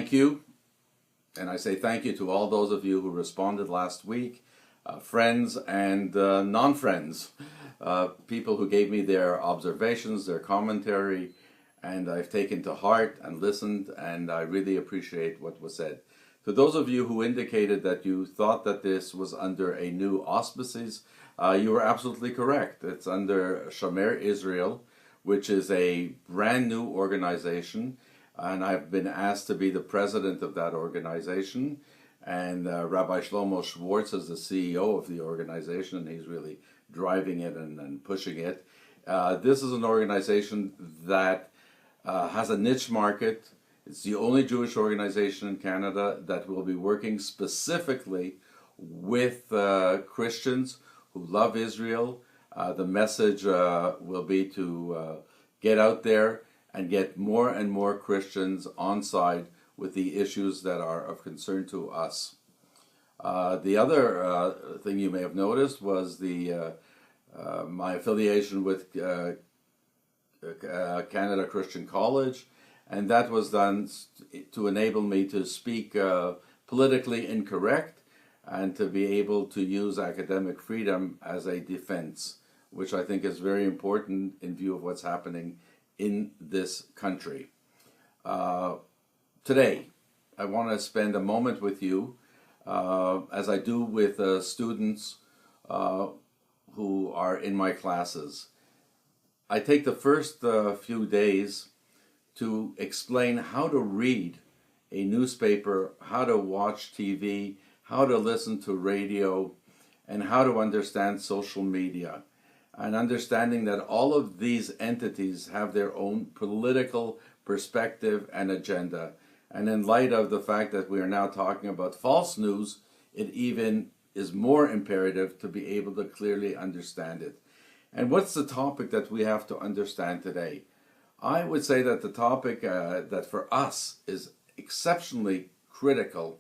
thank you, and I say thank you to all those of you who responded last week, friends and non-friends, people who gave me their observations, their commentary, and I've taken to heart and listened, and I really appreciate what was said. To those of you who indicated that you thought that this was under a new auspices, you were absolutely correct. It's under Shomer Israel, which is a brand new organization, and I've been asked to be the president of that organization. And Rabbi Shlomo Schwartz is the CEO of the organization, and he's really driving it and pushing it. This is an organization that has a niche market. It's the only Jewish organization in Canada that will be working specifically with Christians who love Israel. The message will be to get out there and get more and more Christians on side with the issues that are of concern to us. The other thing you may have noticed was my affiliation with Canada Christian College, and that was done to enable me to speak politically incorrect and to be able to use academic freedom as a defense, which I think is very important in view of what's happening in this country. Today, I want to spend a moment with you, as I do with students who are in my classes. I take the first few days to explain how to read a newspaper, how to watch TV, how to listen to radio, and how to understand social media. And understanding that all of these entities have their own political perspective and agenda. And in light of the fact that we are now talking about false news, it even is more imperative to be able to clearly understand it. And what's the topic that we have to understand today? I would say that the topic that for us is exceptionally critical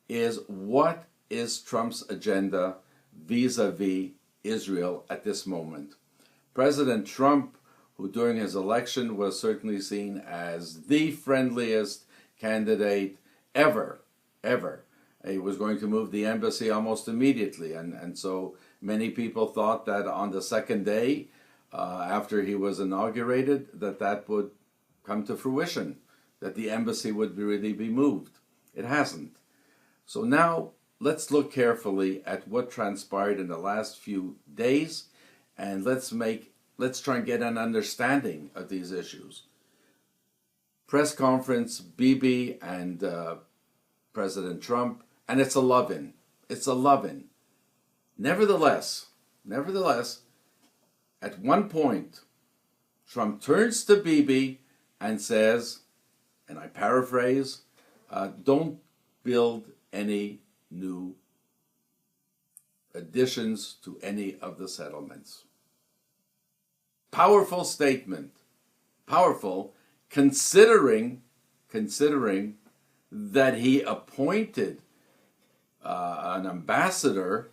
is what is Trump's agenda vis-a-vis Israel at this moment. President Trump, who during his election was certainly seen as the friendliest candidate ever, he was going to move the embassy almost immediately, and so many people thought that on the second day after he was inaugurated that would come to fruition, that the embassy would really be moved. It hasn't. So now let's look carefully at what transpired in the last few days, and let's try and get an understanding of these issues. Press conference, Bibi and President Trump, and it's a love-in. It's a love-in. Nevertheless, at one point, Trump turns to Bibi and says, and I paraphrase, don't build any new additions to any of the settlements. Powerful statement. Powerful, considering that he appointed an ambassador,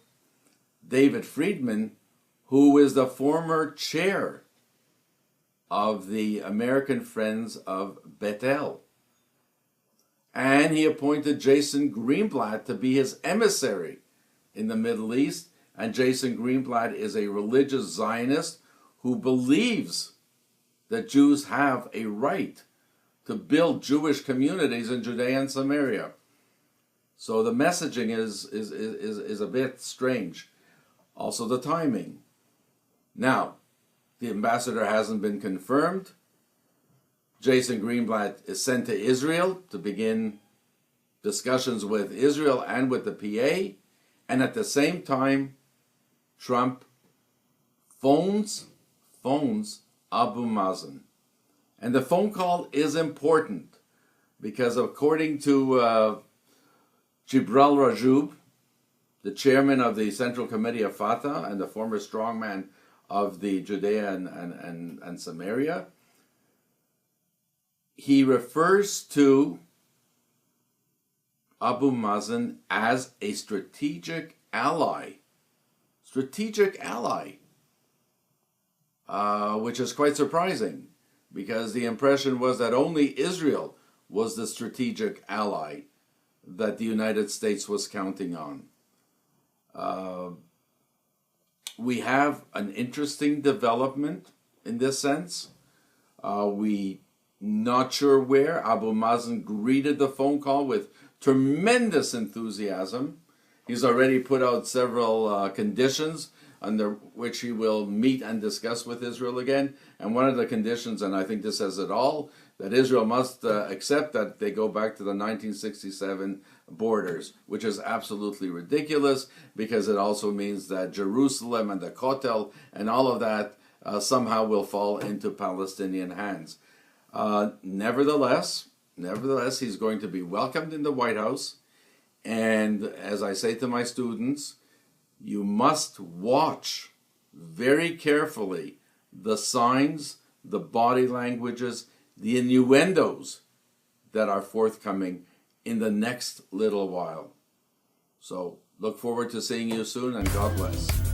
David Friedman, who is the former chair of the American Friends of Bethel. And he appointed Jason Greenblatt to be his emissary in the Middle East. And Jason Greenblatt is a religious Zionist who believes that Jews have a right to build Jewish communities in Judea and Samaria. So the messaging is a bit strange. Also the timing. Now, the ambassador hasn't been confirmed. Jason Greenblatt is sent to Israel to begin discussions with Israel and with the PA. And at the same time, Trump phones Abu Mazen. And the phone call is important because according to Jibril Rajoub, the chairman of the Central Committee of Fatah and the former strongman of the Judea and Samaria, he refers to Abu Mazen as a strategic ally. Which is quite surprising because the impression was that only Israel was the strategic ally that the United States was counting on. We have an interesting development in this sense. We not sure where. Abu Mazen greeted the phone call with tremendous enthusiasm. He's already put out several conditions under which he will meet and discuss with Israel again. And one of the conditions, and I think this says it all, that Israel must accept that they go back to the 1967 borders, which is absolutely ridiculous because it also means that Jerusalem and the Kotel and all of that somehow will fall into Palestinian hands. Nevertheless, he's going to be welcomed in the White House. And as I say to my students, you must watch very carefully the signs, the body languages, the innuendos that are forthcoming in the next little while. So look forward to seeing you soon, and God bless.